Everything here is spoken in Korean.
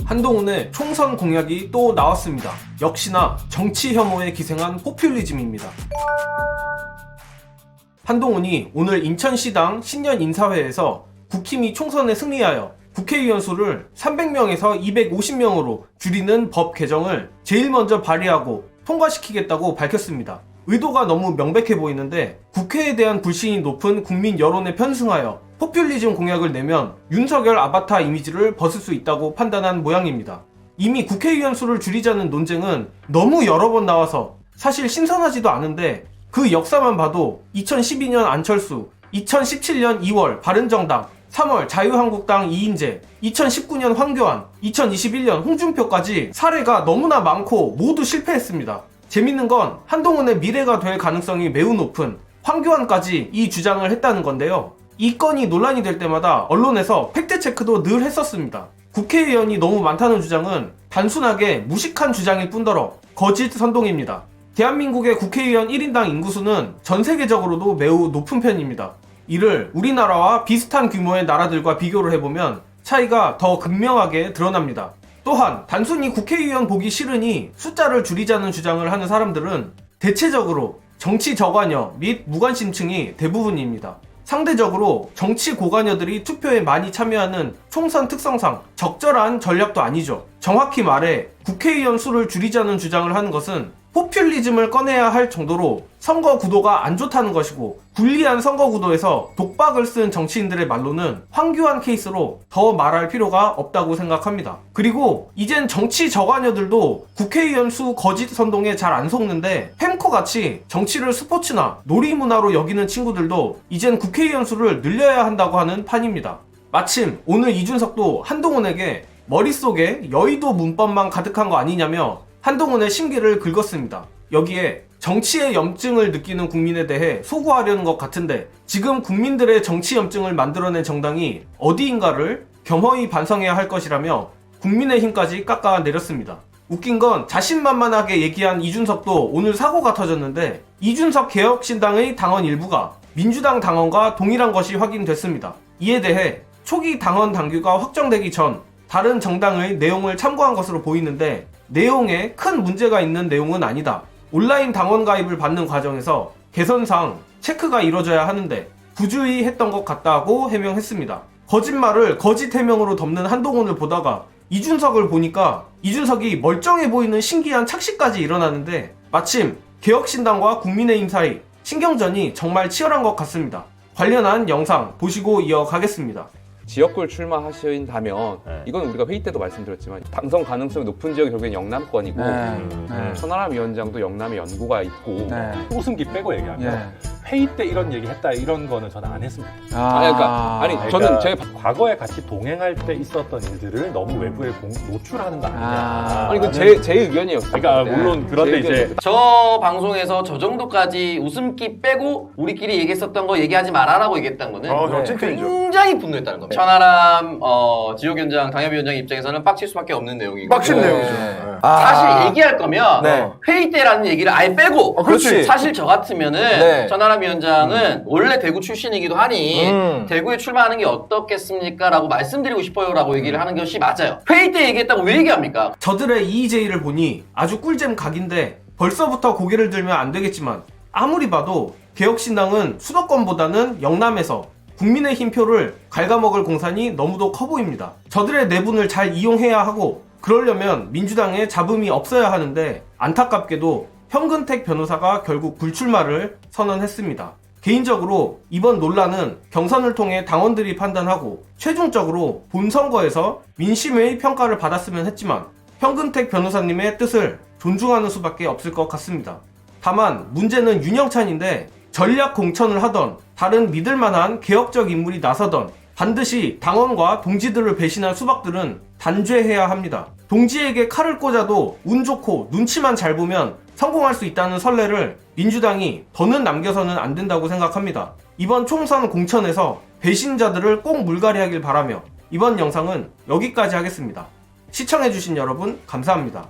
한동훈의 총선 공약이 또 나왔습니다. 역시나 정치 혐오에 기생한 포퓰리즘입니다. 한동훈이 오늘 인천시당 신년 인사회에서 국힘이 총선에 승리하여 국회의원 수를 300명에서 250명으로 줄이는 법 개정을 제일 먼저 발의하고 통과시키겠다고 밝혔습니다. 의도가 너무 명백해 보이는데 국회에 대한 불신이 높은 국민 여론에 편승하여 포퓰리즘 공약을 내면 윤석열 아바타 이미지를 벗을 수 있다고 판단한 모양입니다. 이미 국회의원 수를 줄이자는 논쟁은 너무 여러 번 나와서 사실 신선하지도 않은데 그 역사만 봐도 2012년 안철수, 2017년 2월 바른정당, 3월 자유한국당 이인재, 2019년 황교안, 2021년 홍준표까지 사례가 너무나 많고 모두 실패했습니다. 재밌는 건 한동훈의 미래가 될 가능성이 매우 높은 황교안까지 이 주장을 했다는 건데요. 이 건이 논란이 될 때마다 언론에서 팩트체크도 늘 했었습니다. 국회의원이 너무 많다는 주장은 단순하게 무식한 주장일 뿐더러 거짓 선동입니다. 대한민국의 국회의원 1인당 인구수는 전 세계적으로도 매우 높은 편입니다. 이를 우리나라와 비슷한 규모의 나라들과 비교를 해보면 차이가 더 극명하게 드러납니다. 또한 단순히 국회의원 보기 싫으니 숫자를 줄이자는 주장을 하는 사람들은 대체적으로 정치 저관여 및 무관심층이 대부분입니다. 상대적으로 정치 고관여들이 투표에 많이 참여하는 총선 특성상 적절한 전략도 아니죠. 정확히 말해 국회의원 수를 줄이자는 주장을 하는 것은 포퓰리즘을 꺼내야 할 정도로 선거 구도가 안 좋다는 것이고, 불리한 선거 구도에서 독박을 쓴 정치인들의 말로는 황교안 케이스로 더 말할 필요가 없다고 생각합니다. 그리고 이젠 정치 저관여들도 국회의원 수 거짓 선동에 잘 안 속는데 햄코같이 정치를 스포츠나 놀이문화로 여기는 친구들도 이젠 국회의원 수를 늘려야 한다고 하는 판입니다. 마침 오늘 이준석도 한동훈에게 머릿속에 여의도 문법만 가득한 거 아니냐며 한동훈의 심기를 긁었습니다. 여기에 정치의 염증을 느끼는 국민에 대해 소구하려는 것 같은데 지금 국민들의 정치 염증을 만들어낸 정당이 어디인가를 겸허히 반성해야 할 것이라며 국민의힘까지 깎아내렸습니다. 웃긴 건 자신만만하게 얘기한 이준석도 오늘 사고가 터졌는데 이준석 개혁신당의 당원 일부가 민주당 당원과 동일한 것이 확인됐습니다. 이에 대해 초기 당원 당규가 확정되기 전 다른 정당의 내용을 참고한 것으로 보이는데 내용에 큰 문제가 있는 내용은 아니다. 온라인 당원 가입을 받는 과정에서 개선상 체크가 이뤄져야 하는데 부주의 했던 것 같다고 해명했습니다. 거짓말을 거짓 해명으로 덮는 한동훈을 보다가 이준석을 보니까 이준석이 멀쩡해 보이는 신기한 착시까지 일어나는데 마침 개혁신당과 국민의힘 사이 신경전이 정말 치열한 것 같습니다. 관련한 영상 보시고 이어가겠습니다. 지역구를 출마하신다면 이건 우리가 회의 때도 말씀드렸지만 당선 가능성이 높은 지역이 결국엔 영남권이고 천하람 위원장도 영남에 연고가 있고 웃음기 빼고 얘기하면 회의 때 이런 얘기 했다 이런 거는 저는 안 했습니다. 저는 제 과거에 같이 동행할 때 있었던 일들을 너무 외부에 노출하는 거 아니냐. 아니 그 제 의견이었어요. 그러니까 물론 그런데 이제 저 방송에서 저 정도까지 웃음기 빼고 우리끼리 얘기했었던 거 얘기하지 마라라고 얘기했던 거는 굉장히 분노했다는 겁니다. 천하람 지역위원장, 당협위원장 입장에서는 빡칠 수밖에 없는 내용이고 빡친 내용이죠. 사실 얘기할 거면 회의 때라는 얘기를 아예 빼고 그렇지. 사실 저 같으면은 천하람 위원장은 원래 대구 출신이기도 하니 대구에 출마하는 게 어떻겠습니까? 라고 말씀드리고 싶어요 라고 얘기를 하는 것이 맞아요. 회의 때 얘기했다고 왜 얘기합니까? 저들의 EEJ를 보니 아주 꿀잼 각인데 벌써부터 고개를 들면 안 되겠지만 아무리 봐도 개혁신당은 수도권보다는 영남에서 국민의힘 표를 갉아먹을 공산이 너무도 커 보입니다. 저들의 내분을 잘 이용해야 하고 그러려면 민주당에 잡음이 없어야 하는데 안타깝게도 현근택 변호사가 결국 불출마를 선언했습니다. 개인적으로 이번 논란은 경선을 통해 당원들이 판단하고 최종적으로 본선거에서 민심의 평가를 받았으면 했지만 현근택 변호사님의 뜻을 존중하는 수밖에 없을 것 같습니다. 다만 문제는 윤영찬인데 전략 공천을 하던 다른 믿을만한 개혁적 인물이 나서던 반드시 당원과 동지들을 배신한 수박들은 단죄해야 합니다. 동지에게 칼을 꽂아도 운 좋고 눈치만 잘 보면 성공할 수 있다는 선례를 민주당이 더는 남겨서는 안 된다고 생각합니다. 이번 총선 공천에서 배신자들을 꼭 물갈이하길 바라며 이번 영상은 여기까지 하겠습니다. 시청해주신 여러분 감사합니다.